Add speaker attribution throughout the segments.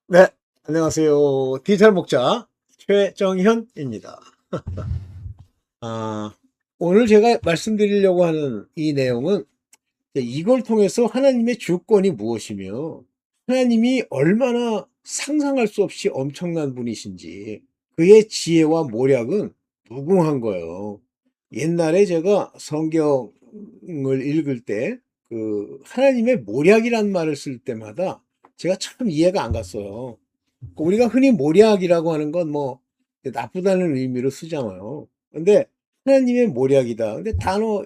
Speaker 1: 네, 안녕하세요. 디지털 목자 최정현입니다. 아, 오늘 제가 말씀드리려고 하는 이 내용은 이걸 통해서 하나님의 주권이 무엇이며 하나님이 얼마나 상상할 수 없이 엄청난 분이신지 그의 지혜와 모략은 무궁한 거예요. 옛날에 제가 성경을 읽을 때 그 하나님의 모략이란 말을 쓸 때마다 제가 참 이해가 안 갔어요. 우리가 흔히 모략이라고 하는 건 뭐 나쁘다는 의미로 쓰잖아요. 근데 하나님의 모략이다. 근데 단어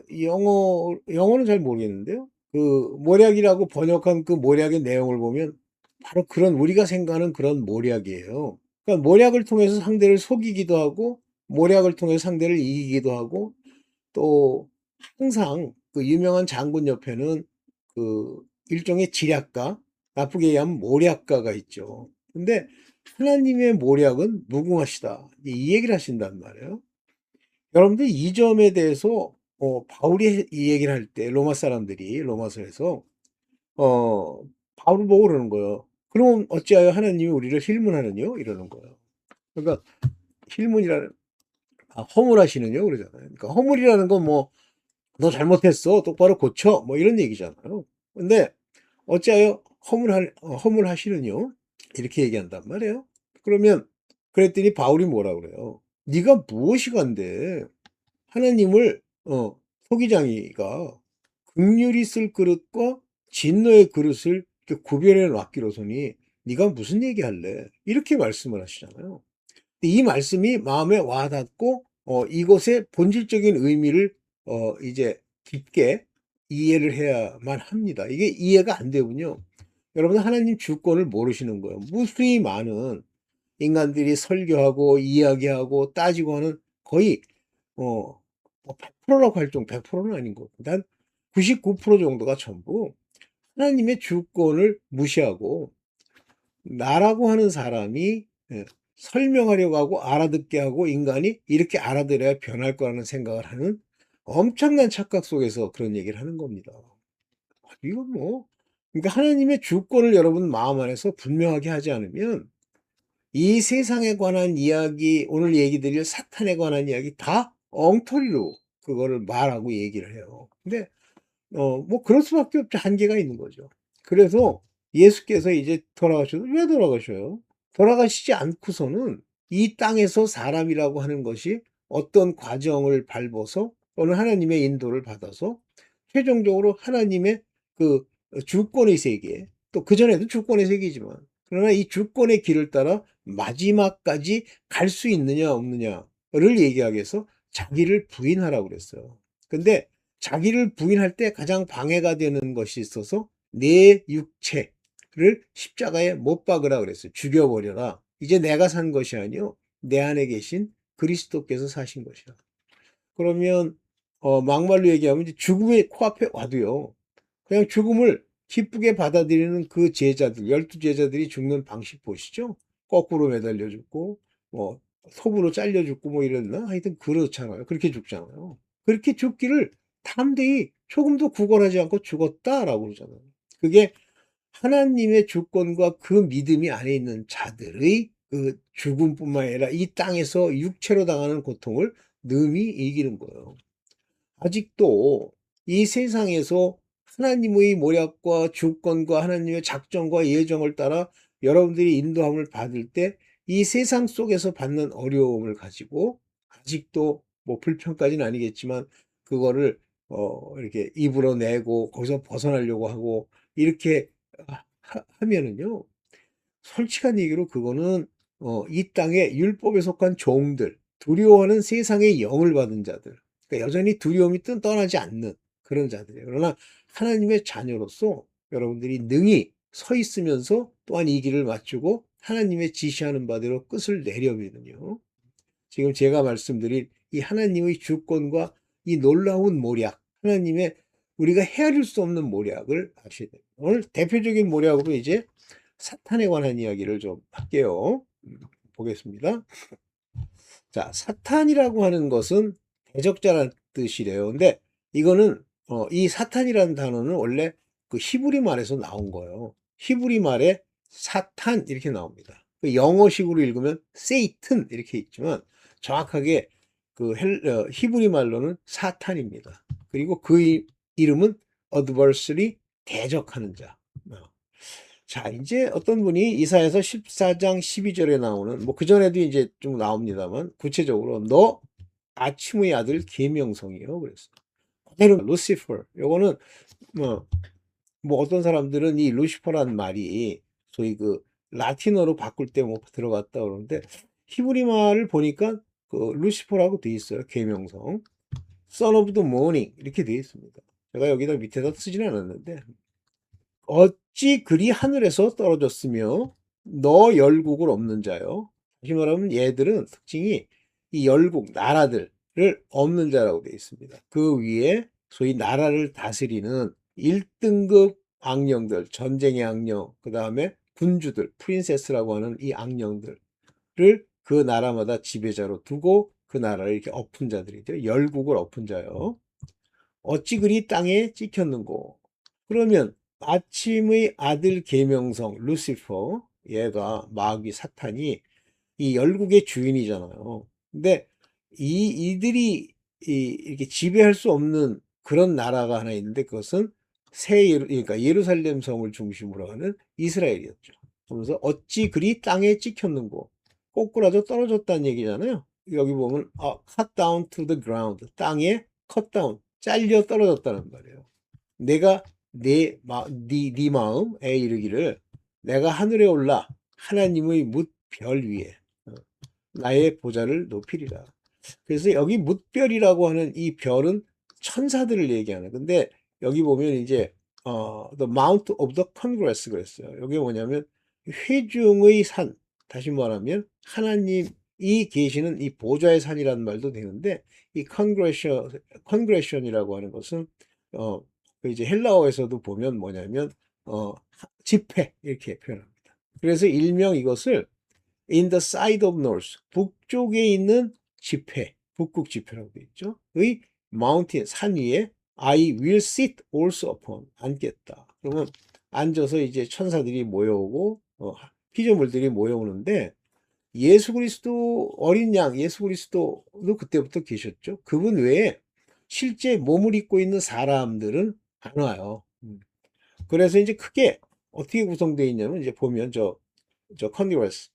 Speaker 1: 영어는 잘 모르겠는데요. 그 모략이라고 번역한 그 모략의 내용을 보면 바로 그런 우리가 생각하는 그런 모략이에요. 그러니까 모략을 통해서 상대를 속이기도 하고 모략을 통해서 상대를 이기기도 하고 또 항상 그 유명한 장군 옆에는 그 일종의 지략가, 나쁘게 얘기하면 모략가가 있죠. 근데 하나님의 모략은 무궁하시다. 이 얘기를 하신단 말이에요. 여러분들 이 점에 대해서 바울이 이 얘기를 할 때 로마 사람들이 로마서에서 바울을 보고 그러는 거예요. 그럼 어찌하여 하나님이 우리를 힐문하느뇨? 이러는 거예요. 그러니까 힐문이라는 허물하시느뇨? 그러잖아요. 그러니까 허물이라는 건 뭐 너 잘못했어. 똑바로 고쳐. 뭐 이런 얘기잖아요. 근데 어찌하여 허물하시느뇨? 이렇게 얘기한단 말이에요. 그러면 그랬더니 바울이 뭐라 그래요? 네가 무엇이 간데 하나님을 소기장이가 긍휼히 쓸 그릇과 진노의 그릇을 이렇게 구별해 놨기로서니 네가 무슨 얘기할래? 이렇게 말씀을 하시잖아요. 이 말씀이 마음에 와닿고 이것의 본질적인 의미를 이제 깊게 이해를 해야만 합니다. 이게 이해가 안 되군요. 여러분 하나님 주권을 모르시는 거예요. 무수히 많은 인간들이 설교하고 이야기하고 따지고 하는 거의 100%라고 할 정도 100%는 아닌 것 같고 한 99% 정도가 전부 하나님의 주권을 무시하고 나라고 하는 사람이 설명하려고 하고 알아듣게 하고 인간이 이렇게 알아들어야 변할 거라는 생각을 하는 엄청난 착각 속에서 그런 얘기를 하는 겁니다. 이건 뭐 그러니까 하나님의 주권을 여러분 마음 안에서 분명하게 하지 않으면 이 세상에 관한 이야기, 오늘 얘기 드릴 사탄에 관한 이야기 다 엉터리로 그거를 말하고 얘기를 해요. 근데 뭐 그럴 수밖에 없죠. 한계가 있는 거죠. 그래서 예수께서 이제 돌아가셔도 왜 돌아가셔요? 돌아가시지 않고서는 이 땅에서 사람이라고 하는 것이 어떤 과정을 밟아서 또는 하나님의 인도를 받아서 최종적으로 하나님의 그 주권의 세계, 또 그전에도 주권의 세계지만 그러나 이 주권의 길을 따라 마지막까지 갈 수 있느냐 없느냐를 얘기하기 위해서 자기를 부인하라고 그랬어요. 근데 자기를 부인할 때 가장 방해가 되는 것이 있어서 내 육체를 십자가에 못 박으라 그랬어요. 죽여버려라. 이제 내가 산 것이 아니요 내 안에 계신 그리스도께서 사신 것이라. 그러면 막말로 얘기하면 이제 죽음이 코앞에 와도요. 그냥 죽음을 기쁘게 받아들이는 그 제자들, 12제자들이 죽는 방식 보시죠? 거꾸로 매달려 죽고, 뭐, 속으로 잘려 죽고, 뭐 이랬나? 하여튼 그렇잖아요. 그렇게 죽잖아요. 그렇게 죽기를 담대히 조금도 구걸하지 않고 죽었다라고 그러잖아요. 그게 하나님의 주권과 그 믿음이 안에 있는 자들의 그 죽음뿐만 아니라 이 땅에서 육체로 당하는 고통을 능히 이기는 거예요. 아직도 이 세상에서 하나님의 모략과 주권과 하나님의 작정과 예정을 따라 여러분들이 인도함을 받을 때 이 세상 속에서 받는 어려움을 가지고 아직도 뭐 불평까지는 아니겠지만 그거를 이렇게 입으로 내고 거기서 벗어나려고 하고 이렇게 하면은요. 솔직한 얘기로 그거는 이 땅의 율법에 속한 종들, 두려워하는 세상의 영을 받은 자들, 그러니까 여전히 두려움이 떠나지 않는 그런 자들이에요. 그러나 하나님의 자녀로서 여러분들이 능히 서 있으면서 또한 이 길을 맞추고 하나님의 지시하는 바대로 끝을 내려면요. 지금 제가 말씀드린 이 하나님의 주권과 이 놀라운 모략, 하나님의 우리가 헤아릴 수 없는 모략을 아셔야 됩니다. 오늘 대표적인 모략으로 이제 사탄에 관한 이야기를 좀 할게요. 보겠습니다. 자, 사탄이라고 하는 것은 대적자라는 뜻이래요. 근데 이거는 이 사탄이라는 단어는 원래 그 히브리 말에서 나온 거예요. 히브리 말에 사탄 이렇게 나옵니다. 그 영어식으로 읽으면 세이튼 이렇게 있지만 정확하게 그 히브리 말로는 사탄입니다. 그리고 그 이름은 adversary 대적하는 자. 자, 이제 어떤 분이 이사야서 14장 12절에 나오는 뭐 그전에도 이제 좀 나옵니다만 구체적으로 너 아침의 아들 계명성이요 그랬어. 그대로 루시퍼. 요거는 뭐, 뭐 어떤 사람들은 이 루시퍼란 말이 소위 그 라틴어로 바꿀 때 뭐 들어갔다 그러는데 히브리 말을 보니까 그 루시퍼라고 돼 있어요. 계명성. Son of the morning 이렇게 돼 있습니다. 제가 여기다 밑에다 쓰지는 않았는데 어찌 그리 하늘에서 떨어졌으며 너 열국을 없는 자요. 다시 말하면 얘들은 특징이 이 열국 나라들을 없는 자라고 되어 있습니다. 그 위에 소위 나라를 다스리는 1등급 악령들, 전쟁의 악령, 그 다음에 군주들, 프린세스라고 하는 이 악령들을 그 나라마다 지배자로 두고 그 나라를 이렇게 엎은 자들이죠. 열국을 엎은 자요. 어찌 그리 땅에 찍혔는고. 그러면 아침의 아들 계명성 루시퍼 얘가 마귀 사탄이 이 열국의 주인이잖아요. 근데 이들이 이렇게 지배할 수 없는 그런 나라가 하나 있는데 그것은 그러니까 예루살렘 성을 중심으로 하는 이스라엘이었죠. 그러면서 어찌 그리 땅에 찍혔는고 꼬꾸라져 떨어졌다는 얘기잖아요. 여기 보면 cut down to the ground 땅에 cut down 잘려 떨어졌다는 말이에요. 내가 네 마음에 이르기를 내가 하늘에 올라 하나님의 뭇별 위에 나의 보좌를 높이리라. 그래서 여기 뭇별이라고 하는 이 별은 천사들을 얘기하는. 근데 여기 보면 이제 the Mount of the Congress 그랬어요. 여기 뭐냐면 회중의 산. 다시 말하면 하나님이 계시는 이 보좌의 산이라는 말도 되는데 이 Congregation이라고 하는 것은 그 이제 헬라어에서도 보면 뭐냐면 집회 이렇게 표현합니다. 그래서 일명 이것을 in the side of north 북쪽에 있는 지폐 북극 지폐라고 되어 있죠. 의 mountain 산 위에 I will sit also upon 앉겠다. 그러면 앉아서 이제 천사들이 모여오고 피조물들이 모여오는데 예수 그리스도 어린 양 예수 그리스도도 그때부터 계셨죠. 그분 외에 실제 몸을 입고 있는 사람들은 안 와요. 그래서 이제 크게 어떻게 구성되어 있냐면 이제 보면 저 컨그레스,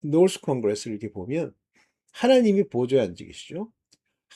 Speaker 1: 노스 컨그레스를 이렇게 보면 하나님이 보좌에 앉아 계시죠.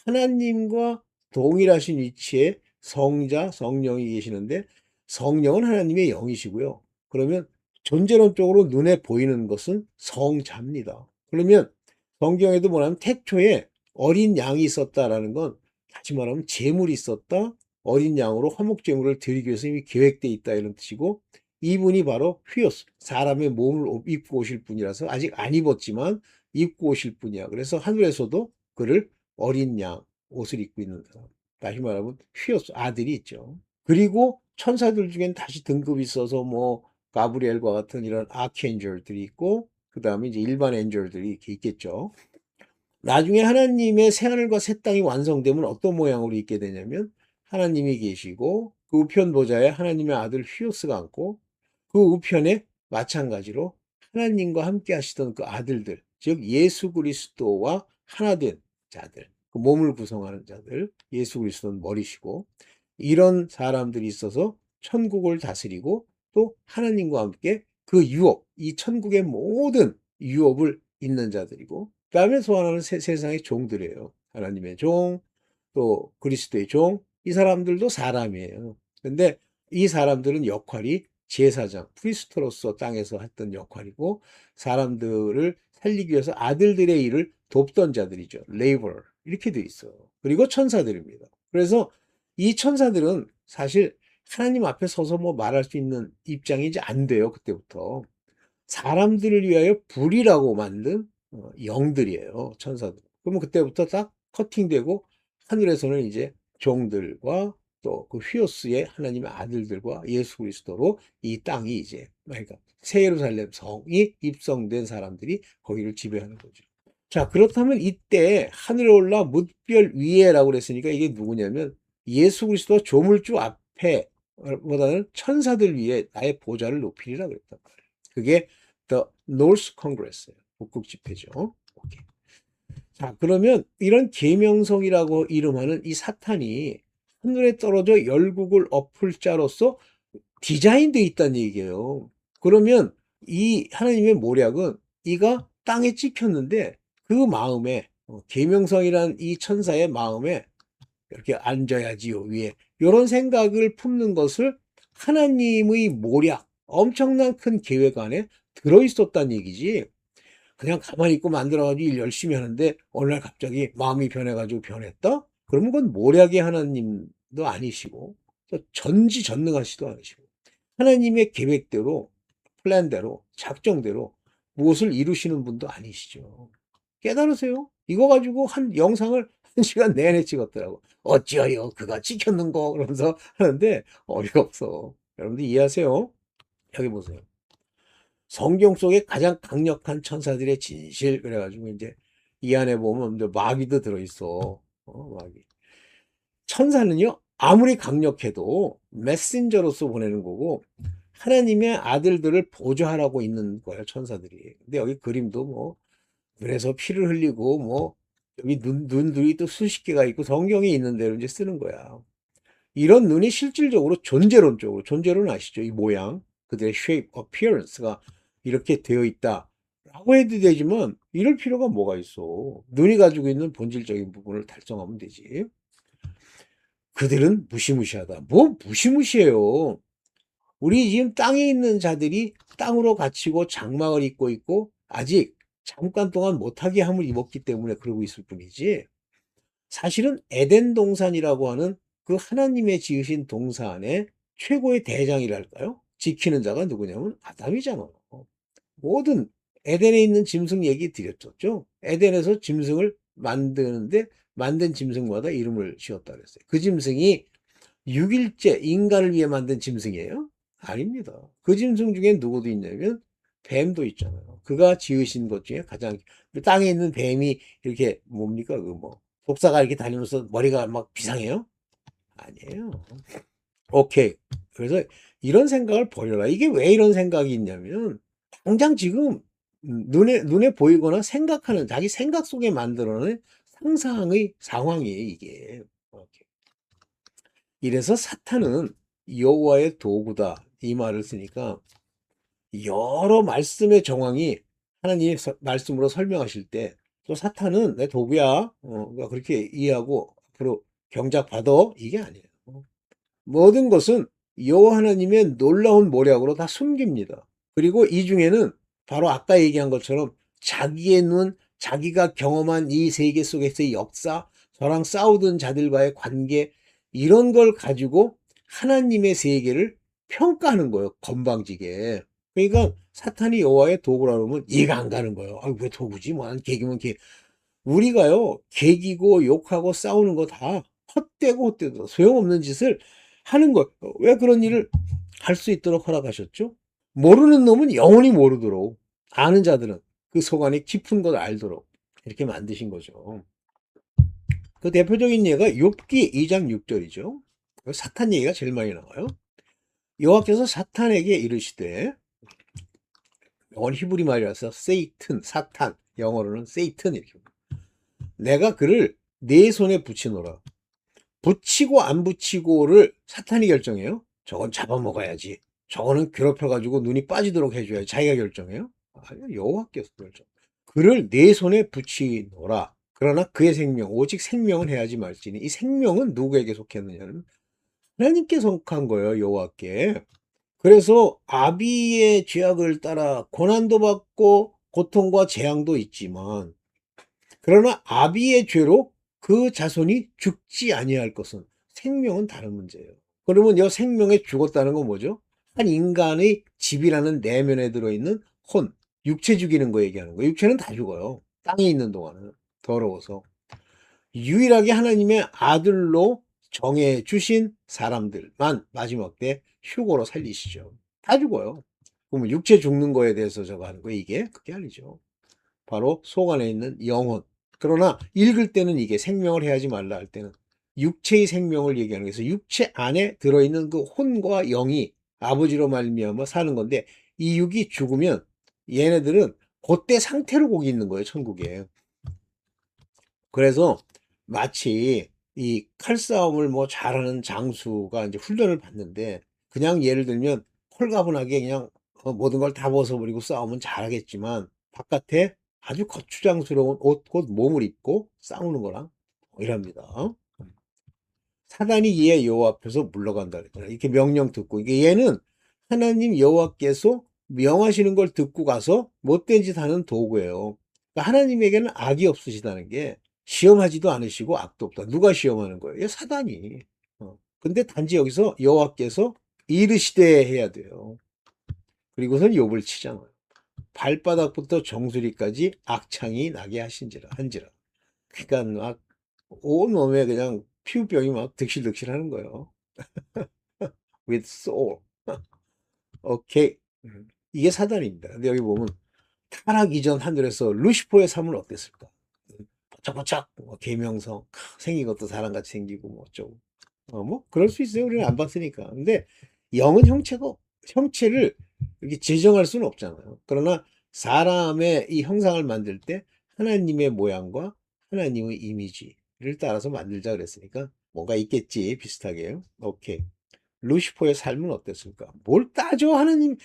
Speaker 1: 하나님과 동일하신 위치에 성자, 성령이 계시는데 성령은 하나님의 영이시고요. 그러면 존재론적으로 눈에 보이는 것은 성자입니다. 그러면 성경에도 뭐냐면 태초에 어린 양이 있었다라는 건 다시 말하면 제물이 있었다. 어린 양으로 화목제물을 드리기 위해서 이미 계획되어 있다 이런 뜻이고 이분이 바로 휘오스 사람의 몸을 입고 오실 분이라서 아직 안 입었지만 입고 오실 분이야. 그래서 하늘에서도 그를 어린 양 옷을 입고 있는 사람. 다시 말하면 휘오스 아들이 있죠. 그리고 천사들 중엔 다시 등급이 있어서 뭐 가브리엘과 같은 이런 아키엔젤들이 있고 그 다음에 이제 일반 엔젤들이 이렇게 있겠죠. 나중에 하나님의 새하늘과 새 땅이 완성되면 어떤 모양으로 있게 되냐면 하나님이 계시고 그 우편 보좌에 하나님의 아들 휘오스가 앉고 그 우편에 마찬가지로 하나님과 함께 하시던 그 아들들 즉 예수 그리스도와 하나 된 자들 그 몸을 구성하는 자들 예수 그리스도는 머리시고 이런 사람들이 있어서 천국을 다스리고 또 하나님과 함께 그 유업, 이 천국의 모든 유업을 잇는 자들이고 그 다음에 소환하는 세상의 종들이에요. 하나님의 종, 또 그리스도의 종, 이 사람들도 사람이에요. 근데 이 사람들은 역할이 제사장, 프리스토로서 땅에서 했던 역할이고 사람들을 살리기 위해서 아들들의 일을 돕던 자들이죠. 레이버 이렇게 돼 있어요. 그리고 천사들입니다. 그래서 이 천사들은 사실 하나님 앞에 서서 뭐 말할 수 있는 입장이 이제 안 돼요. 그때부터. 사람들을 위하여 불이라고 만든 영들이에요. 천사들. 그러면 그때부터 딱 커팅되고 하늘에서는 이제 종들과 또 그 휘오스의 하나님의 아들들과 예수 그리스도로 이 땅이 이제 그러니까 새 예루살렘 성이 입성된 사람들이 거기를 지배하는 거죠. 자, 그렇다면 이때 하늘에 올라 뭇별 위에라고 그랬으니까 이게 누구냐면 예수 그리스도 조물주 앞에 보다는 천사들 위에 나의 보좌를 높이리라 그랬단 말이에요. 그게 The North Congress예요. 북극 집회죠. 오케이. 자, 그러면 이런 계명성이라고 이름하는 이 사탄이 하늘에 떨어져 열국을 엎을 자로서 디자인되어 있다는 얘기예요. 그러면 이 하나님의 모략은 이가 땅에 찍혔는데 그 마음에 계명성이란 이 천사의 마음에 이렇게 앉아야지요 위에 이런 생각을 품는 것을 하나님의 모략 엄청난 큰 계획 안에 들어있었다는 얘기지. 그냥 가만히 있고 만들어가지고 일 열심히 하는데 어느 날 갑자기 마음이 변해가지고 변했다? 그러면 그건 모략의 하나님도 아니시고 전지전능하시도 않으시고 하나님의 계획대로 플랜대로 작정대로 무엇을 이루시는 분도 아니시죠. 깨달으세요. 이거 가지고 한 영상을 1시간 내내 찍었더라고. 어찌하여 그가 찍혔는고 그러면서 하는데 어이가 없어. 여러분들 이해하세요? 여기 보세요. 성경 속에 가장 강력한 천사들의 진실 그래가지고 이제 이 안에 보면 마귀도 들어있어. 마귀. 천사는요 아무리 강력해도 메신저로서 보내는 거고 하나님의 아들들을 보좌하라고 있는 거예요 천사들이. 근데 여기 그림도 뭐 눈에서 피를 흘리고 뭐 여기 눈들이 또 수십 개가 있고 성경에 있는 대로 이제 쓰는 거야. 이런 눈이 실질적으로 존재론적으로 존재론 아시죠? 이 모양 그들의 shape, appearance가 이렇게 되어 있다 라고 해도 되지만 이럴 필요가 뭐가 있어. 눈이 가지고 있는 본질적인 부분을 달성하면 되지. 그들은 무시무시하다. 뭐 무시무시해요. 우리 지금 땅에 있는 자들이 땅으로 갇히고 장막을 입고 있고 아직 잠깐 동안 못하게 함을 입었기 때문에 그러고 있을 뿐이지 사실은 에덴 동산이라고 하는 그 하나님의 지으신 동산의 최고의 대장이랄까요? 지키는 자가 누구냐면 아담이잖아요. 모든 에덴에 있는 짐승 얘기 드렸었죠. 에덴에서 짐승을 만드는데 만든 짐승마다 이름을 지었다 그랬어요. 그 짐승이 6일째 인간을 위해 만든 짐승이에요? 아닙니다. 그 짐승 중에 누구도 있냐면 뱀도 있잖아요. 그가 지으신 것 중에 가장 땅에 있는 뱀이 이렇게 뭡니까 그 뭐 독사가 이렇게 다니면서 머리가 막 비상해요? 아니에요. 오케이. 그래서 이런 생각을 버려라. 이게 왜 이런 생각이 있냐면 당장 지금 눈에 보이거나 생각하는 자기 생각 속에 만들어낸 상상의 상황이에요 이게. 오케이. 이래서 사탄은 여호와의 도구다 이 말을 쓰니까 여러 말씀의 정황이 하나님의 말씀으로 설명하실 때 또 사탄은 내 도구야 그러니까 그렇게 이해하고 앞으로 경작 받아 이게 아니에요. 모든 것은 여호와 하나님의 놀라운 모략으로 다 숨깁니다. 그리고 이 중에는 바로 아까 얘기한 것처럼 자기의 눈, 자기가 경험한 이 세계 속에서의 역사, 저랑 싸우던 자들과의 관계 이런 걸 가지고 하나님의 세계를 평가하는 거예요. 건방지게. 그러니까 사탄이 여호와의 도구라 그러면 이해가 안 가는 거예요. 아, 왜 도구지? 뭐 한 개기면 개. 우리가요 개기고 욕하고 싸우는 거 다 헛되고 헛되도 소용없는 짓을 하는 것. 왜 그런 일을 할 수 있도록 허락하셨죠? 모르는 놈은 영원히 모르도록 아는 자들은 그 속 안에 깊은 걸 알도록 이렇게 만드신 거죠. 그 대표적인 예가 욥기 2장 6절이죠. 사탄 얘기가 제일 많이 나와요. 여호와께서 사탄에게 이르시되 영어는 히브리 말이라서 세이튼, 사탄, 영어로는 세이튼 이렇게 내가 그를 내 손에 붙이노라. 붙이고 안 붙이고를 사탄이 결정해요. 저건 잡아먹어야지. 저거는 괴롭혀가지고 눈이 빠지도록 해줘야지. 자기가 결정해요. 아니요, 여호와께서 결정. 그를 내 손에 붙이노라. 그러나 그의 생명, 오직 생명은 해야지 말지니 이 생명은 누구에게 속했느냐는 하나님께 속한 거예요. 여호와께. 그래서 아비의 죄악을 따라 고난도 받고 고통과 재앙도 있지만 그러나 아비의 죄로 그 자손이 죽지 아니할 것은 생명은 다른 문제예요. 그러면 이 생명에 죽었다는 건 뭐죠? 한 인간의 집이라는 내면에 들어있는 혼, 육체 죽이는 거 얘기하는 거예요. 육체는 다 죽어요. 땅에 있는 동안은 더러워서. 유일하게 하나님의 아들로 정해 주신 사람들만 마지막 때 휴거로 살리시죠. 다 죽어요. 그러면 육체 죽는 거에 대해서 저거 하는 거 이게 그게 아니죠. 바로 속 안에 있는 영혼. 그러나 읽을 때는 이게 생명을 해야지 말라 할 때는 육체의 생명을 얘기하는 거에서 육체 안에 들어있는 그 혼과 영이 아버지로 말미암아 사는 건데 이 육이 죽으면 얘네들은 그때 상태로 거기 있는 거예요, 천국에. 그래서 마치 이 칼싸움을 뭐 잘하는 장수가 이제 훈련을 받는데, 그냥 예를 들면 홀가분하게 그냥 모든 걸 다 벗어버리고 싸우면 잘하겠지만, 바깥에 아주 거추장스러운 옷, 곧 몸을 입고 싸우는 거랑 이랍니다. 사단이 얘 여호와 앞에서 물러간다 그랬잖아요. 이렇게 명령 듣고, 이게 얘는 하나님 여호와께서 명하시는 걸 듣고 가서 못된 짓 하는 도구예요. 그러니까 하나님에게는 악이 없으시다는 게, 시험하지도 않으시고 악도 없다. 누가 시험하는 거예요? 얘 사단이. 근데 단지 여기서 여호와께서 이르시되 해야 돼요. 그리고선 욥을 치잖아요. 발바닥부터 정수리까지 악창이 나게 한지라. 그러니까 막 온몸에 그냥 피부병이 막 득실득실 하는 거예요. with soul. 오케이. 이게 사단입니다. 근데 여기 보면 타락 이전 하늘에서 루시퍼의 삶은 어땠을까? 바짝바짝 뭐 계명성 생긴 것도 사람같이 생기고 뭐 어쩌고. 뭐 그럴 수 있어요. 우리는 안 봤으니까. 근데 영은 형체를 이렇게 지정할 수는 없잖아요. 그러나 사람의 이 형상을 만들 때 하나님의 모양과 하나님의 이미지를 따라서 만들자 그랬으니까 뭔가 있겠지, 비슷하게. 오케이. 루시퍼의 삶은 어땠을까? 뭘 따져? 하나님,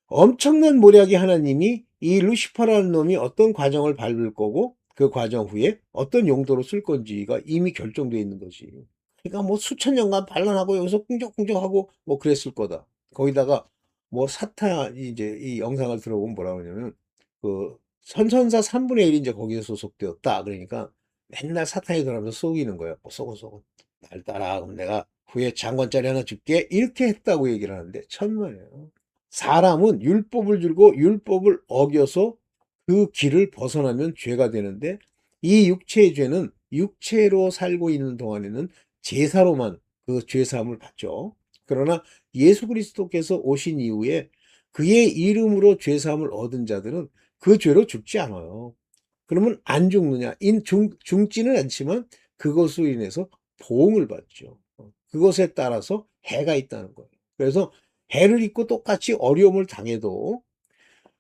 Speaker 1: 엄청난 모략의 하나님이 이 루시퍼라는 놈이 어떤 과정을 밟을 거고, 그 과정 후에 어떤 용도로 쓸 건지가 이미 결정되어 있는 거지. 그러니까 뭐 수천 년간 반란하고 여기서 꿍적꿍적하고 뭐 그랬을 거다. 거기다가 뭐 사탄이 이제 이 영상을 들어보면 뭐라고 하냐면, 그 선천사 3분의 1이 이제 거기에 소속되었다. 그러니까 맨날 사탄이 돌아가면서 속이는 거예요. 뭐 쏘고 날 따라, 그럼 내가 후에 장관짜리 하나 줄게, 이렇게 했다고 얘기를 하는데 천만에요. 사람은 율법을 줄고 율법을 어겨서 그 길을 벗어나면 죄가 되는데, 이 육체의 죄는 육체로 살고 있는 동안에는 제사로만 그 죄사함을 받죠. 그러나 예수 그리스도께서 오신 이후에 그의 이름으로 죄사함을 얻은 자들은 그 죄로 죽지 않아요. 그러면 안 죽느냐? 죽지는 않지만 그것으로 인해서 보응을 받죠. 그것에 따라서 해가 있다는 거예요. 그래서 해를 입고 똑같이 어려움을 당해도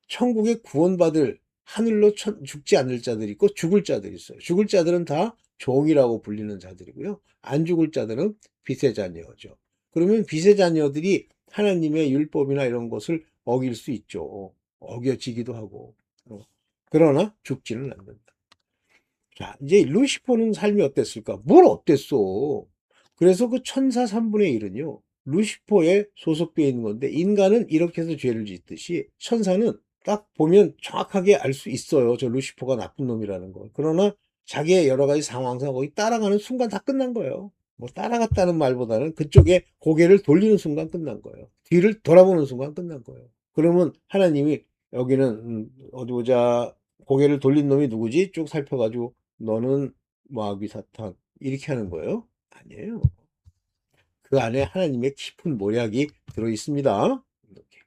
Speaker 1: 천국에 구원받을, 하늘로 죽지 않을 자들이 있고 죽을 자들이 있어요. 죽을 자들은 다 종이라고 불리는 자들이고요. 안 죽을 자들은 빛의 자녀죠. 그러면 빛의 자녀들이 하나님의 율법이나 이런 것을 어길 수 있죠. 어겨지기도 하고. 그러나 죽지는 않는다. 자, 이제 루시퍼는 삶이 어땠을까? 뭘 어땠어? 그래서 그 천사 3분의 1은요, 루시퍼에 소속되어 있는 건데, 인간은 이렇게 해서 죄를 짓듯이 천사는 딱 보면 정확하게 알 수 있어요. 저 루시퍼가 나쁜 놈이라는 걸. 그러나 자기의 여러 가지 상황상 거기 따라가는 순간 다 끝난 거예요. 뭐 따라갔다는 말보다는 그쪽에 고개를 돌리는 순간 끝난 거예요. 뒤를 돌아보는 순간 끝난 거예요. 그러면 하나님이 여기는 어디 보자, 고개를 돌린 놈이 누구지? 쭉 살펴가지고 너는 마귀 사탄 이렇게 하는 거예요? 아니에요. 그 안에 하나님의 깊은 모략이 들어 있습니다. 이렇게.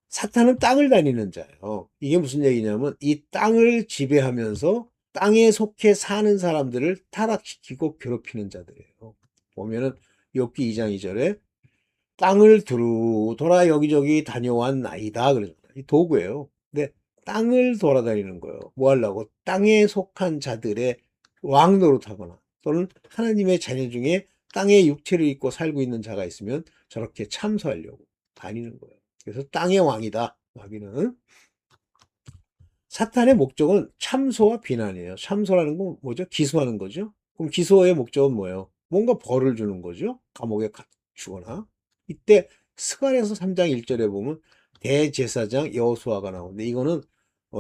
Speaker 1: 사탄은 땅을 다니는 자예요. 이게 무슨 얘기냐면 이 땅을 지배하면서 땅에 속해 사는 사람들을 타락시키고 괴롭히는 자들이에요. 보면은 욥기 2장 2절에 땅을 두루 돌아 여기저기 다녀왔나이다 그러잖아요. 이 도구예요. 근데 땅을 돌아다니는 거예요. 뭐 하려고? 땅에 속한 자들의 왕 노릇하거나, 또는 하나님의 자녀 중에 땅에 육체를 입고 살고 있는 자가 있으면 저렇게 참소하려고 다니는 거예요. 그래서 땅의 왕이다, 마귀는. 사탄의 목적은 참소와 비난이에요. 참소라는 건 뭐죠? 기소하는 거죠. 그럼 기소의 목적은 뭐예요? 뭔가 벌을 주는 거죠. 감옥에 주거나. 이때 스가랴서 3장 1절에 보면 대제사장 여호수아가 나오는데, 이거는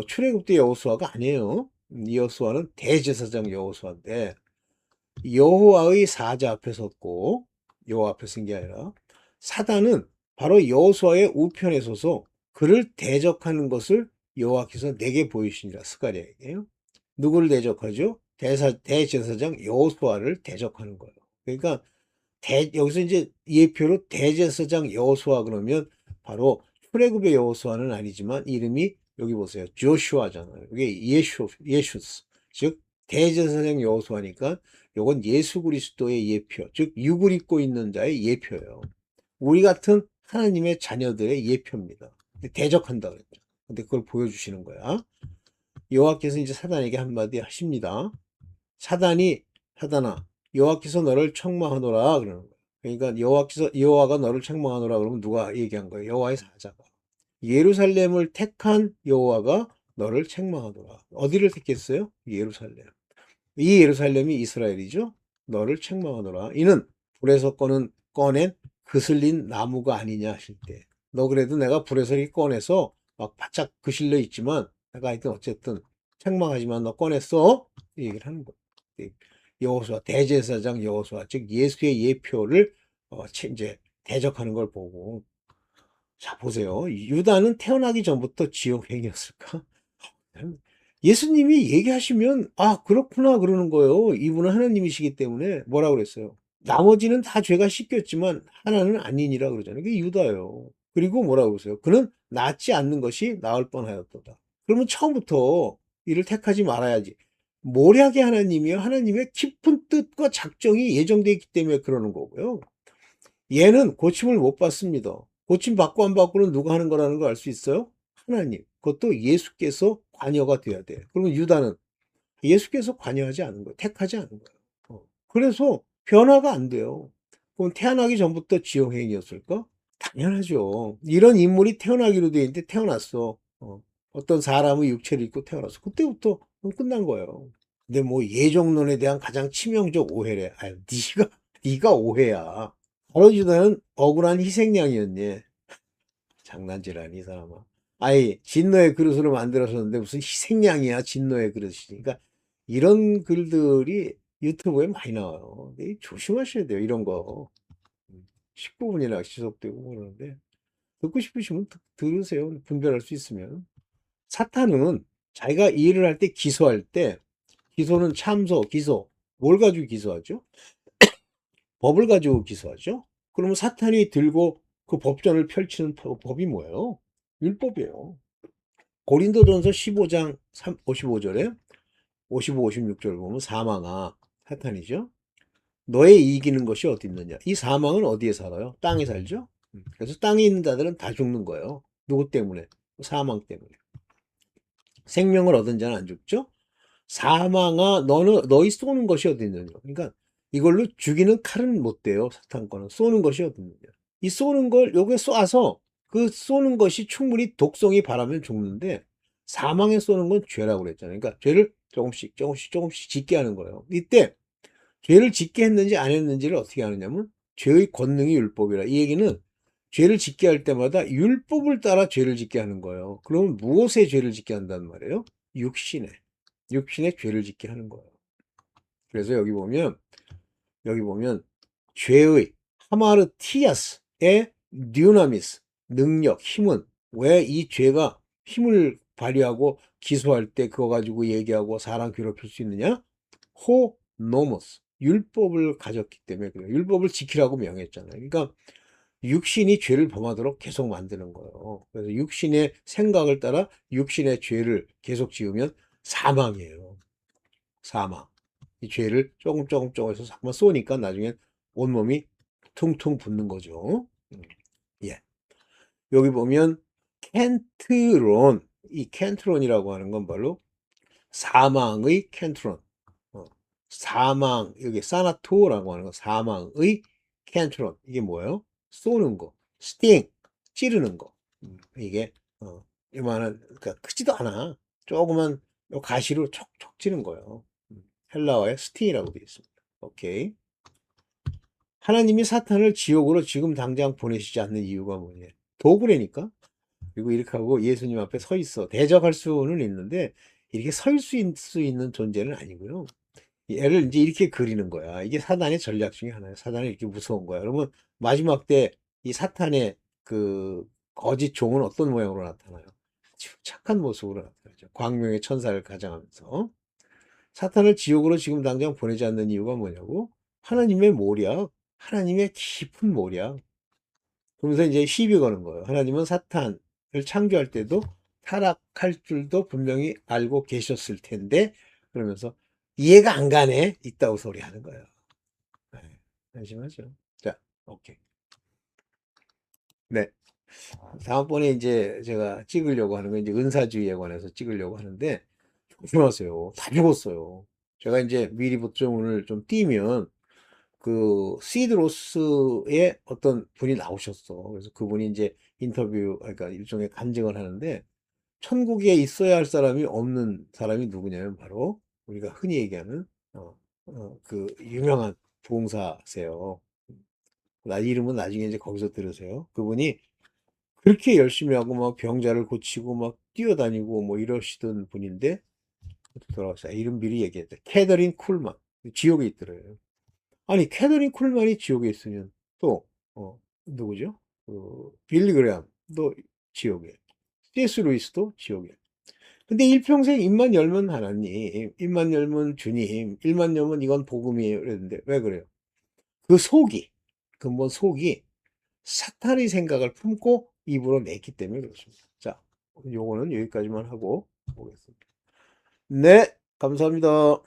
Speaker 1: 출애굽 때 여호수아가 아니에요. 이 여호수아는 대제사장 여호수아인데, 여호와의 사자 앞에 섰고, 여호와 앞에 선 게 아니라 사단은 바로 여호수아의 우편에 서서 그를 대적하는 것을 여호와께서 내게 보이시니라. 스가랴에게요. 누구를 대적하죠? 대제사장 여호수아를 대적하는 거예요. 그러니까 여기서 이제 예표로 대제사장 여호수아 그러면 바로 출애굽의 여호수아는 아니지만 이름이 여기 보세요. 조슈아잖아요. 이게 예슈스. 즉 대제사장 여호수아니까 요건 예수 그리스도의 예표, 즉 육을 입고 있는 자의 예표예요. 우리 같은 하나님의 자녀들의 예표입니다. 대적한다 그랬죠. 근데 그걸 보여주시는 거야. 여호와께서 이제 사단에게 한마디 하십니다. 사단아, 여호와께서 너를 책망하노라 그러는 거예요. 그러니까 여호와가 너를 책망하노라 그러면 누가 얘기한 거예요? 여호와의 사자가. 예루살렘을 택한 여호와가 너를 책망하노라. 어디를 택했어요? 예루살렘. 이 예루살렘이 이스라엘이죠. 너를 책망하노라. 이는 불에서 꺼낸 그슬린 나무가 아니냐 하실 때. 너 그래도 내가 불에서 이렇게 꺼내서 막 바짝 그실려 있지만 내가 하여튼 어쨌든 책망하지만 너 꺼냈어? 이 얘기를 하는 거예요. 여호수아 대제사장 여호수아 즉 예수의 예표를 이제 대적하는 걸 보고 자 보세요. 유다는 태어나기 전부터 지옥행이었을까? 예수님이 얘기하시면 아 그렇구나 그러는 거예요. 이분은 하나님이시기 때문에 뭐라 그랬어요? 나머지는 다 죄가 씻겼지만 하나는 아니니라 그러잖아요. 그게 유다예요. 그리고 뭐라 그러세요? 그는 낫지 않는 것이 나을 뻔하였도다. 그러면 처음부터 이를 택하지 말아야지. 모략의 하나님이요. 하나님의 깊은 뜻과 작정이 예정되어 있기 때문에 그러는 거고요. 얘는 고침을 못 받습니다. 고침 받고 안 받고는 누가 하는 거라는 걸 알 수 있어요? 하나님. 그것도 예수께서 관여가 돼야 돼. 그러면 유다는 예수께서 관여하지 않은 거예요. 택하지 않은 거예요. 그래서 변화가 안 돼요. 그럼 태어나기 전부터 지옥행이었을까? 당연하죠. 이런 인물이 태어나기로 돼 있는데 태어났어. 어떤 사람의 육체를 입고 태어났어. 그때부터 끝난 거예요. 근데 뭐 예정론에 대한 가장 치명적 오해래. 아유, 네가 오해야. 바로 유다는 억울한 희생양이었니? 장난질하니 이 사람아. 아이 진노의 그릇으로 만들어졌는데 무슨 희생양이야 진노의 그릇이니까 이런 글들이 유튜브에 많이 나와요. 조심하셔야 돼요 이런 거. 19분이나 지속되고 그러는데 듣고 싶으시면 들으세요. 분별할 수 있으면. 사탄은 자기가 일을 할 때 기소할 때 기소는 참소, 기소 뭘 가지고 기소하죠? 법을 가지고 기소하죠. 그러면 사탄이 들고 그 법전을 펼치는 법이 뭐예요? 율법이에요. 고린도전서 15장 55절에 55, 56절 보면 사망아 사탄이죠. 너의 이기는 것이 어디 있느냐. 이 사망은 어디에 살아요? 땅에 살죠. 그래서 땅에 있는 자들은 다 죽는 거예요. 누구 때문에? 사망 때문에. 생명을 얻은 자는 안 죽죠. 사망아 너희 쏘는 것이 어디 있느냐. 그러니까 이걸로 죽이는 칼은 못 돼요. 사탄 거는 쏘는 것이 어디 있느냐. 이 쏘는 걸 여기에 쏴서 그 쏘는 것이 충분히 독성이 바라면 죽는데 사망에 쏘는 건 죄라고 그랬잖아요. 그러니까 죄를 조금씩 짓게 하는 거예요. 이때 죄를 짓게 했는지 안 했는지를 어떻게 하느냐면 죄의 권능이 율법이라. 이 얘기는 죄를 짓게 할 때마다 율법을 따라 죄를 짓게 하는 거예요. 그러면 무엇에 죄를 짓게 한단 말이에요? 육신에 죄를 짓게 하는 거예요. 그래서 여기 보면 죄의 하마르티아스의 듀나미스 능력 힘은 왜 이 죄가 힘을 발휘하고 기소할 때 그거 가지고 얘기하고 사람 괴롭힐 수 있느냐? 호노모스 율법을 가졌기 때문에 그래요. 율법을 지키라고 명했잖아요. 그러니까 육신이 죄를 범하도록 계속 만드는 거예요. 그래서 육신의 생각을 따라 육신의 죄를 계속 지으면 사망이에요. 사망. 이 죄를 조금 해서 자꾸만 쏘니까 나중에 온몸이 퉁퉁 붓는 거죠. 예. 여기 보면 켄트론, 이 켄트론이라고 하는 건 바로 사망의 켄트론. 사망, 여기 사나토라고 하는 건 사망의 켄트론. 이게 뭐예요? 쏘는 거. 스팅, 찌르는 거. 이게, 이만한, 그러니까 크지도 않아. 조그만 가시로 촉촉 찌는 거예요. 헬라어의 스팅이라고 되어 있습니다. 오케이. 하나님이 사탄을 지옥으로 지금 당장 보내시지 않는 이유가 뭐냐? 도구래니까. 그리고 이렇게 하고 예수님 앞에 서 있어. 대적할 수는 있는데 이렇게 설 수 있는 존재는 아니고요. 얘를 이제 이렇게 그리는 거야. 이게 사단의 전략 중에 하나예요. 사단이 이렇게 무서운 거야. 그러면 마지막 때 이 사탄의 그 거짓 종은 어떤 모양으로 나타나요? 아주 착한 모습으로 나타나죠. 광명의 천사를 가장하면서. 사탄을 지옥으로 지금 당장 보내지 않는 이유가 뭐냐고? 하나님의 모략, 하나님의 깊은 모략. 그러면서 이제 시비 거는 거예요. 하나님은 사탄을 창조할 때도 타락할 줄도 분명히 알고 계셨을 텐데, 그러면서 이해가 안 가네? 있다고 소리 하는 거예요. 네, 안심하죠. 자, 오케이. 네. 다음번에 이제 제가 찍으려고 하는 건 이제 은사주의에 관해서 찍으려고 하는데 조심하세요. 다 죽었어요. 제가 이제 미리부터 좀 오늘 좀 띄면 그 시드로스의 어떤 분이 나오셨어. 그래서 그분이 이제 인터뷰, 그러니까 일종의 간증을 하는데 천국에 있어야 할 사람이 없는 사람이 누구냐면 바로 우리가 흔히 얘기하는 그 유명한 부흥사세요. 나 이름은 나중에 이제 거기서 들으세요. 그분이 그렇게 열심히 하고 막 병자를 고치고 막 뛰어다니고 뭐 이러시던 분인데 돌아왔어요. 이름 미리 얘기했대. 캐더린 쿨만. 지옥에 있더래요. 아니 캐더린 쿨만이 지옥에 있으면 또 누구죠? 빌리 그레함도 지옥에. C.S. 루이스도 지옥에. 근데 일평생 입만 열면 하나님, 입만 열면 주님, 입만 열면 이건 복음이에요. 그랬는데 왜 그래요? 그 속이, 근본 속이 사탄의 생각을 품고 입으로 냈기 때문에 그렇습니다. 자, 요거는 여기까지만 하고 보겠습니다. 네, 감사합니다.